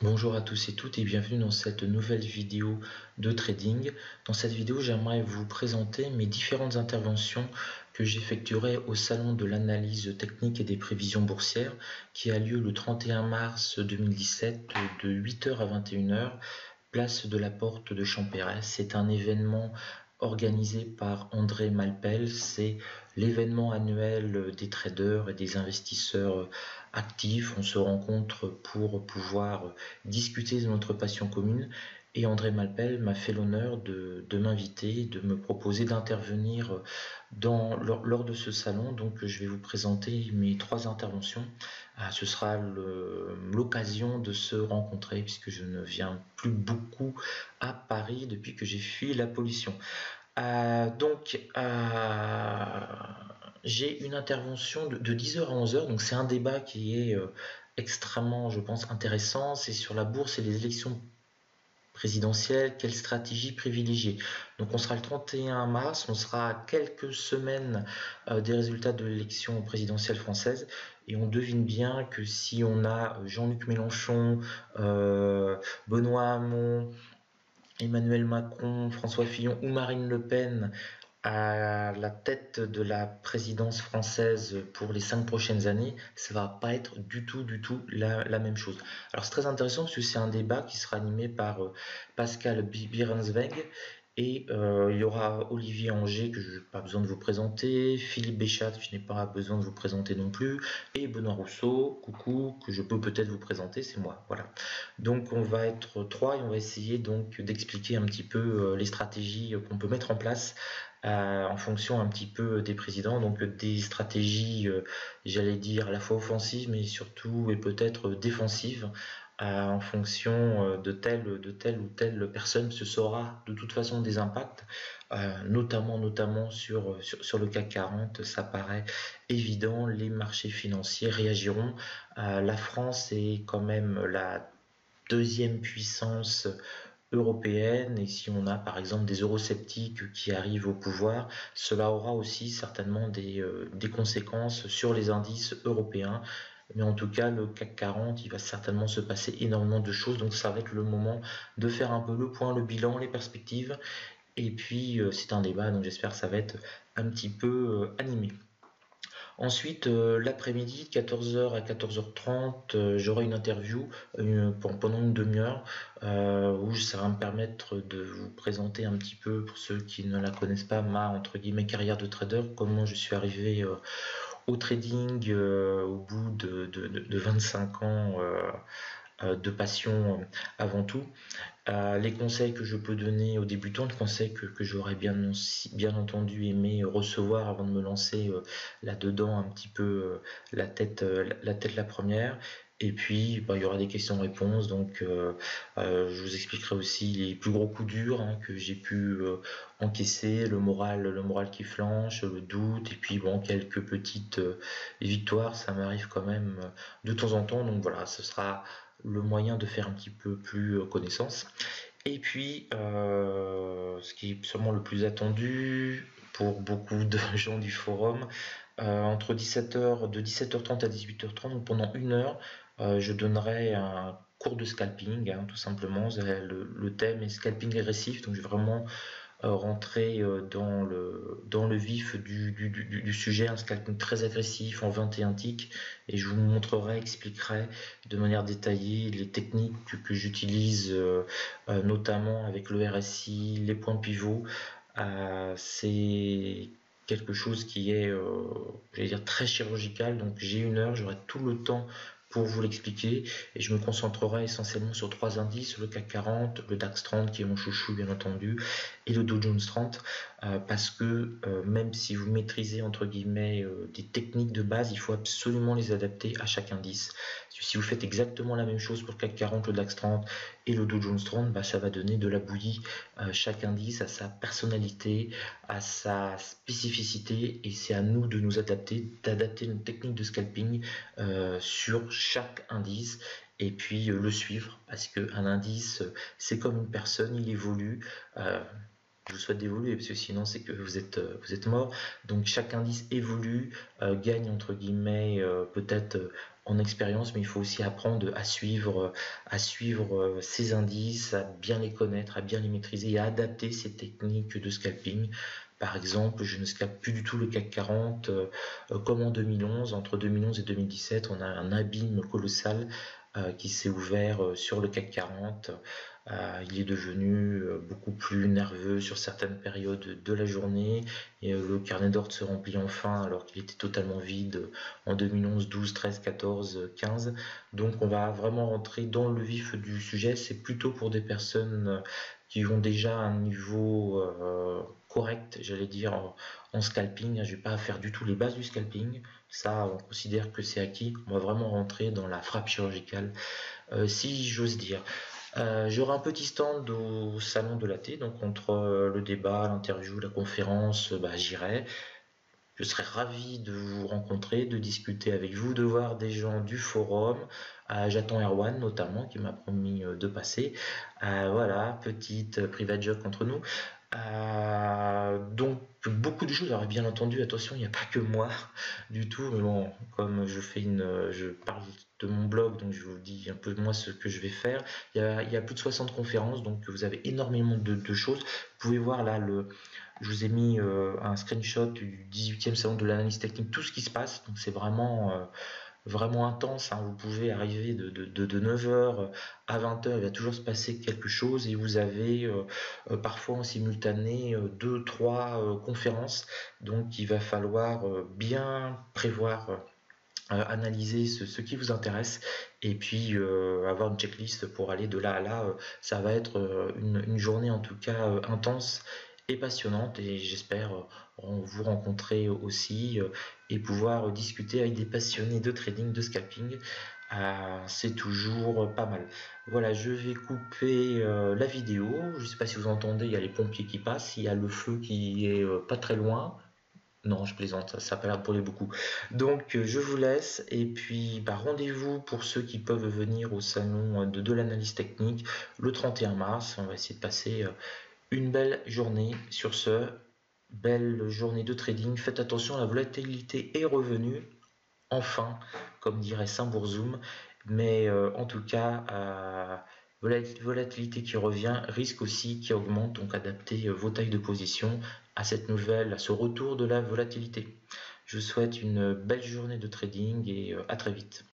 Bonjour à tous et toutes et bienvenue dans cette nouvelle vidéo de trading. Dans cette vidéo, j'aimerais vous présenter mes différentes interventions que j'effectuerai au Salon de l'analyse technique et des prévisions boursières qui a lieu le 31 mars 2017 de 8h à 21h, place de la Porte de Champéret. C'est un événement organisé par André Malpel. C'est l'événement annuel des traders et des investisseurs actifs. On se rencontre pour pouvoir discuter de notre passion commune. Et André Malpel m'a fait l'honneur de m'inviter, de me proposer d'intervenir lors de ce salon. Donc je vais vous présenter mes trois interventions. Ce sera l'occasion de se rencontrer puisque je ne viens plus beaucoup à Paris depuis que j'ai fui la pollution. J'ai une intervention de 10h à 11h, donc c'est un débat qui est extrêmement, je pense, intéressant. C'est sur la bourse et les élections présidentielle, quelle stratégie privilégier. Donc on sera le 31 mars, on sera à quelques semaines des résultats de l'élection présidentielle française et on devine bien que si on a Jean-Luc Mélenchon, Benoît Hamon, Emmanuel Macron, François Fillon ou Marine Le Pen à la tête de la présidence française pour les 5 prochaines années, ça va pas être du tout la même chose. Alors c'est très intéressant parce que c'est un débat qui sera animé par Pascal Birensweg et il y aura Olivier Angers que je n'ai pas besoin de vous présenter, Philippe Béchat que je n'ai pas besoin de vous présenter non plus, et Benoît Rousseau, coucou, que je peux peut-être vous présenter, c'est moi. Voilà. Donc on va être trois et on va essayer donc d'expliquer un petit peu les stratégies qu'on peut mettre en place en fonction un petit peu des présidents, donc des stratégies, j'allais dire à la fois offensives, mais surtout et peut-être défensives, en fonction de telle ou telle personne. Ce sera de toute façon des impacts, notamment sur le CAC 40, ça paraît évident, les marchés financiers réagiront. La France est quand même la deuxième puissance européenne et si on a par exemple des eurosceptiques qui arrivent au pouvoir, cela aura aussi certainement des conséquences sur les indices européens. Mais en tout cas, le CAC 40, il va certainement se passer énormément de choses, donc ça va être le moment de faire un peu le point, le bilan, les perspectives. Et puis, c'est un débat, donc j'espère que ça va être un petit peu animé. Ensuite, l'après-midi, de 14h à 14h30, j'aurai une interview pendant une demi-heure où ça va me permettre de vous présenter un petit peu, pour ceux qui ne la connaissent pas, ma entre guillemets carrière de trader, comment je suis arrivé au trading au bout de 25 ans de passion avant tout. Les conseils que je peux donner aux débutants, les conseils que j'aurais bien entendu aimé recevoir avant de me lancer là-dedans un petit peu la première. Et puis, il y aura des questions-réponses, donc je vous expliquerai aussi les plus gros coups durs que j'ai pu encaisser, le moral qui flanche, le doute, et puis bon, quelques petites victoires, ça m'arrive quand même de temps en temps, donc voilà, ce sera le moyen de faire un petit peu plus connaissance. Et puis, ce qui est sûrement le plus attendu pour beaucoup de gens du forum, entre 17h, de 17h30 à 18h30, donc pendant une heure, je donnerai un cours de scalping, tout simplement. Le thème est scalping agressif, donc je vais vraiment rentrer dans le vif du sujet, un scalping très agressif en 21 ticks, et je vous montrerai, expliquerai de manière détaillée les techniques que j'utilise, notamment avec le RSI, les points pivots. C'est quelque chose qui est, j'allais dire, très chirurgical, donc j'ai une heure, j'aurai tout le temps pour vous l'expliquer et je me concentrerai essentiellement sur trois indices, le CAC 40, le DAX 30 qui est mon chouchou bien entendu et le Dow Jones 30 parce que même si vous maîtrisez entre guillemets des techniques de base, il faut absolument les adapter à chaque indice. Si vous faites exactement la même chose pour le CAC 40, le DAX 30 et le Dow Jones 30, ça va donner de la bouillie. Chaque indice a sa personnalité, a sa spécificité et c'est à nous de nous adapter, d'adapter notre technique de scalping sur chaque indice et puis le suivre parce qu'un indice c'est comme une personne, il évolue. Je vous souhaite d'évoluer parce que sinon c'est que vous êtes mort. Donc chaque indice évolue, gagne entre guillemets peut-être en expérience, mais il faut aussi apprendre à suivre ces indices, à bien les connaître, à bien les maîtriser et à adapter ces techniques de scalping. Par exemple, je ne scalpe plus du tout le CAC 40 comme en 2011. Entre 2011 et 2017, on a un abîme colossal qui s'est ouvert sur le CAC 40. Il est devenu beaucoup plus nerveux sur certaines périodes de la journée et le carnet d'ordre se remplit enfin alors qu'il était totalement vide en 2011, 12, 13, 14, 15. Donc on va vraiment rentrer dans le vif du sujet. C'est plutôt pour des personnes qui ont déjà un niveau correct, j'allais dire, en scalping. Je ne vais pas faire du tout les bases du scalping. Ça, on considère que c'est acquis. On va vraiment rentrer dans la frappe chirurgicale, si j'ose dire. J'aurai un petit stand au salon de la thé, donc entre le débat, l'interview, la conférence, j'irai. Je serais ravi de vous rencontrer, de discuter avec vous, de voir des gens du forum. J'attends Erwan notamment qui m'a promis de passer. Voilà, petite private joke entre nous. Donc beaucoup de choses. Alors bien entendu, attention, il n'y a pas que moi du tout. Mais bon, comme je parle de mon blog, donc je vous dis un peu moi ce que je vais faire. Il y a plus de 60 conférences, donc vous avez énormément de choses. Vous pouvez voir là je vous ai mis un screenshot du 18e salon de l'analyse technique, tout ce qui se passe. Donc c'est vraiment intense, hein. Vous pouvez arriver de 9h à 20h, il va toujours se passer quelque chose et vous avez parfois en simultané 2, 3 conférences. Donc il va falloir bien prévoir, analyser ce qui vous intéresse et puis avoir une checklist pour aller de là à là. Ça va être une journée en tout cas intense et passionnante et j'espère vous rencontrer aussi et pouvoir discuter avec des passionnés de trading, de scalping. C'est toujours pas mal. Voilà, je vais couper la vidéo. Je ne sais pas si vous entendez, il y a les pompiers qui passent, il y a le feu qui est pas très loin. Non, je plaisante, ça n'a pas l'air de brûler beaucoup. Donc, je vous laisse et puis rendez-vous pour ceux qui peuvent venir au salon de l'analyse technique le 31 mars. On va essayer de passer une belle journée. Sur ce, belle journée de trading. Faites attention, la volatilité est revenue, enfin, comme dirait Saint-Bourzoum. Mais en tout cas, volatilité qui revient, risque aussi qui augmente, donc adaptez vos tailles de position à à ce retour de la volatilité. Je vous souhaite une belle journée de trading et à très vite.